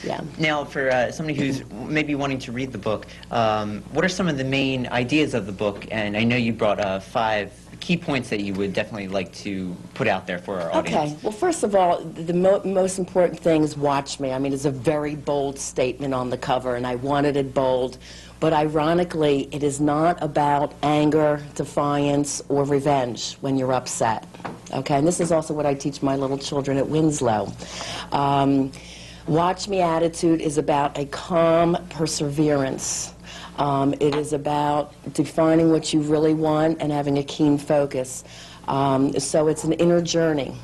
Yeah. Now, for somebody who's maybe wanting to read the book, what are some of the main ideas of the book? And I know you brought 5 key points that you would definitely like to put out there for our audience. Okay. Well, first of all, the most important thing is watch me. I mean, it's a very bold statement on the cover, and I wanted it bold. But ironically, it is not about anger, defiance, or revenge when you're upset. Okay? And this is also what I teach my little children at Winslow. Watch me attitude is about a calm perseverance. It is about defining what you really want and having a keen focus. So it's an inner journey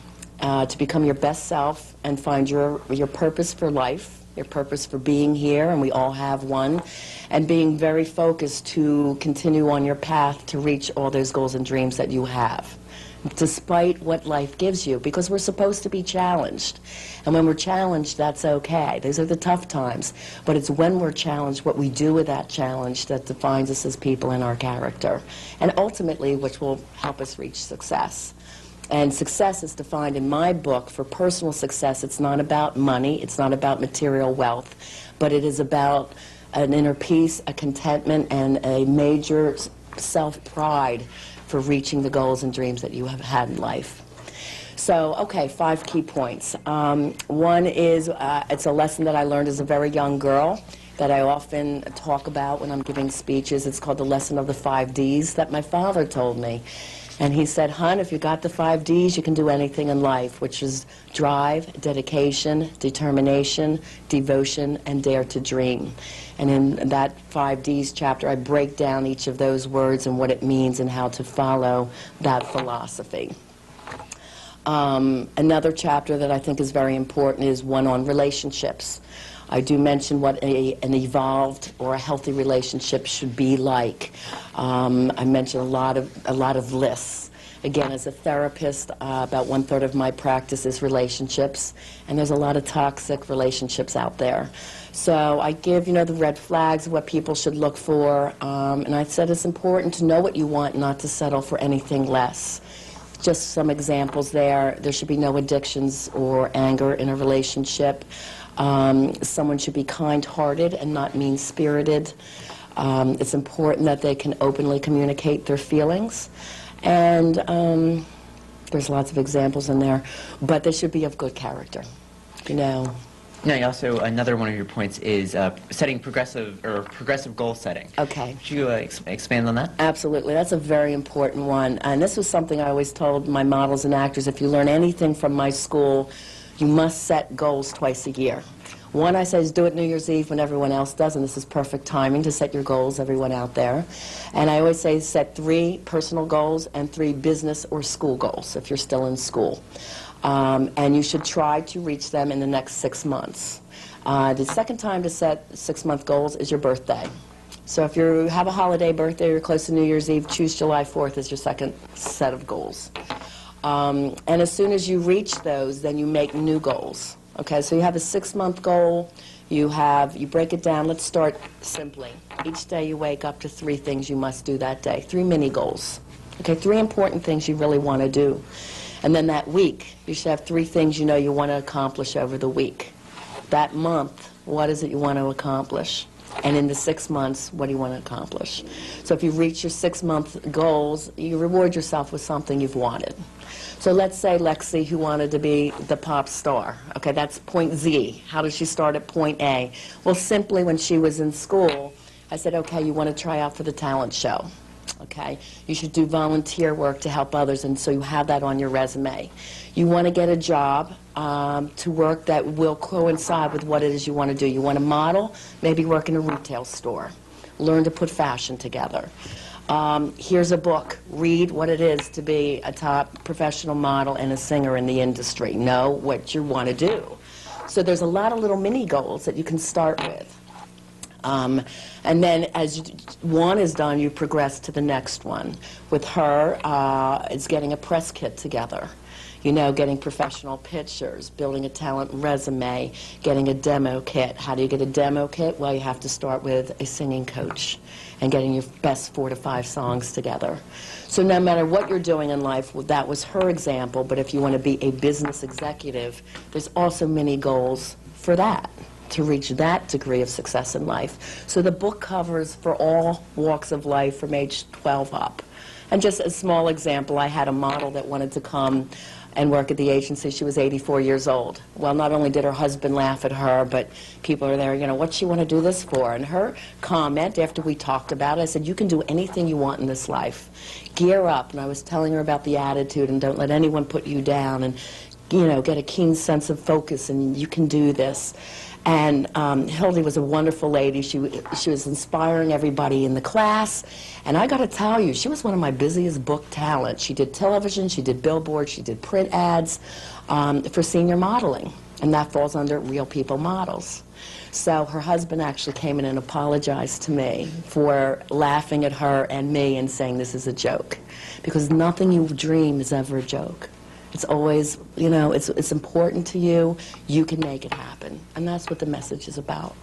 to become your best self and find your purpose for life, your purpose for being here, and we all have one, and being very focused to continue on your path to reach all those goals and dreams that you have, despite what life gives you, because we're supposed to be challenged. And when we're challenged, that's okay. Those are the tough times. But it's when we're challenged, what we do with that challenge, that defines us as people and our character. And ultimately, which will help us reach success. And success is defined in my book for personal success. It's not about money. It's not about material wealth. But it is about an inner peace, a contentment, and a major self-pride for reaching the goals and dreams that you have had in life. So, okay, 5 key points. One is, it's a lesson that I learned as a very young girl that I often talk about when I'm giving speeches. It's called the lesson of the 5 Ds that my father told me. And he said, "Hon, if you got the 5 Ds, you can do anything in life," which is drive, dedication, determination, devotion, and dare to dream. And in that 5 Ds chapter, I break down each of those words and what it means and how to follow that philosophy. Another chapter that I think is very important is one on relationships. I do mention what an evolved or a healthy relationship should be like. I mention a lot of lists. Again, as a therapist, about 1/3 of my practice is relationships, and there's a lot of toxic relationships out there. So I give, the red flags, what people should look for, and I said it's important to know what you want, not to settle for anything less. Just some examples there. There should be no addictions or anger in a relationship. Someone should be kind-hearted and not mean-spirited. It's important that they can openly communicate their feelings. And there's lots of examples in there. But they should be of good character, Now, also, another one of your points is setting progressive goal setting. Okay. Could you expand on that? Absolutely. That's a very important one. And this was something I always told my models and actors. If you learn anything from my school, you must set goals twice a year. One, I say, is do it New Year's Eve when everyone else does, and this is perfect timing to set your goals, everyone out there. And I always say set 3 personal goals and 3 business or school goals if you're still in school. And you should try to reach them in the next 6 months. The second time to set 6-month goals is your birthday. So if you have a holiday birthday, you're close to New Year's Eve, choose July 4th as your second set of goals. And as soon as you reach those, then you make new goals. Okay, so you have a 6-month goal, you break it down. Let's start simply. Each day you wake up to 3 things you must do that day, 3 mini goals. Okay, 3 important things you really want to do. And then that week, you should have 3 things you want to accomplish over the week. That month, what is it you want to accomplish? And in the 6 months, what do you want to accomplish? So if you reach your 6-month goals, you reward yourself with something you've wanted. So let's say Lexi, who wanted to be the pop star. Okay, that's point Z. How did she start at point A? Well, simply when she was in school, I said, okay, you want to try out for the talent show. Okay, you should do volunteer work to help others, and so you have that on your resume. You want to get a job to work that will coincide with what it is you want to do. You want to model, maybe work in a retail store. Learn to put fashion together. Here's a book. Read what it is to be a top professional model and a singer in the industry. Know what you want to do. So there's a lot of little mini goals that you can start with. And then as one is done, you progress to the next one. With her, it's getting a press kit together. Getting professional pictures, building a talent resume, getting a demo kit. How do you get a demo kit? Well, you have to start with a singing coach and getting your best 4 to 5 songs together. So no matter what you're doing in life, well, that was her example, but if you want to be a business executive, there's also many goals for that. to reach that degree of success in life. So the book covers for all walks of life from age 12 up. And just a small example, I had a model that wanted to come and work at the agency. She was 84 years old. Well, not only did her husband laugh at her, but people are there, you know, what's she want to do this for? And her comment, after we talked about it, I said, you can do anything you want in this life. Gear up. And I was telling her about the attitude and don't let anyone put you down, and, you know, get a keen sense of focus, and you can do this. And Hildy was a wonderful lady. She was inspiring everybody in the class. And I got to tell you, she was one of my busiest book talents. She did television, she did billboards, she did print ads for senior modeling. And that falls under Real People Models. So her husband actually came in and apologized to me for laughing at her and me and saying this is a joke. Because nothing you dream is ever a joke. It's always, you know, it's important to you. You can make it happen. And that's what the message is about.